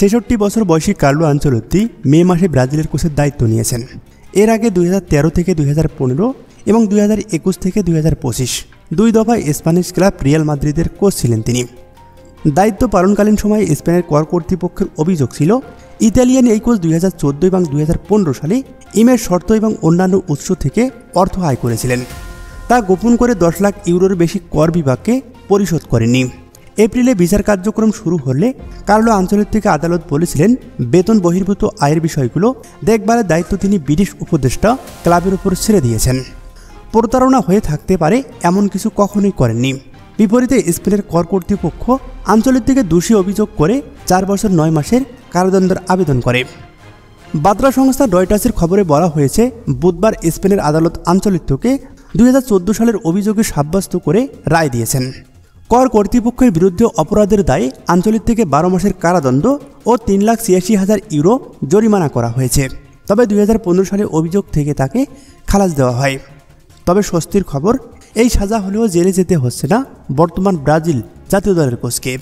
৬৬ বছর বয়সী Carlo Ancelotti মে মাসে ব্রাজিলের কোচের দায়িত্ব নিয়েছেন। এর আগে ২০১৩ থেকে ২০১৫ এবং ২০২১ থেকে ২০২৫ দুই দফায় স্প্যানিশ ক্লাব রিয়াল মাদ্রিদের কোচ ছিলেন তিনি। দায়িত্ব পালনকালীন সময়ে স্পেনের কর কর্তৃপক্ষের অভিযোগ ছিল ইতালিয়ান এই কোচ ২০১৪ এবং ২০১৫ সালে ইমের শর্ত এবং অন্যান্য উৎস থেকে অর্থ আয় করেছিলেন। তা গোপন করে ১০ লাখ ইউরোর বেশি কর বিভাগকে পরিশোধ করেননি। এপ্রিলে বিচার কার্যক্রম শুরু হলে কার্লো আনচেলত্তিকে আদালত বলেছিলেন বেতন বহির্ভূত আয়ের বিষয়গুলো দেখভালের দায়িত্ব তিনি ব্রিটিশ উপদেষ্টা ক্লাবের উপর ছেড়ে দিয়েছেন। প্রতারণা হয়ে থাকতে পারে এমন কিছু কখনোই করেননি। বিপরীতে স্পেনের কর কর্তৃপক্ষ আনচেলত্তিকে দোষী অভিযোগ করে ৪ বছর ৯ মাসের কারাদণ্ডের আবেদন করে। বার্তা সংস্থা রয়টার্সের খবরে বলা হয়েছে, বুধবার স্পেনের আদালত আনচেলত্তিকে ২০১৪ সালের অভিযোগে সাব্যস্ত করে রায় দিয়েছেন। কর কর্তৃপক্ষের বিরুদ্ধে অপরাধের দায়ে আনচেলত্তিকে ১২ মাসের কারাদণ্ড ও ৩,৮৬,০০০ ইউরো জরিমানা করা হয়েছে। তবে ২০১৫ সালে অভিযোগ থেকে তাকে খালাস দেওয়া হয়। তবে স্বস্তির খবর, এই সাজা হলেও জেলে যেতে হচ্ছে না বর্তমান ব্রাজিল জাতীয় দলের কোচকে।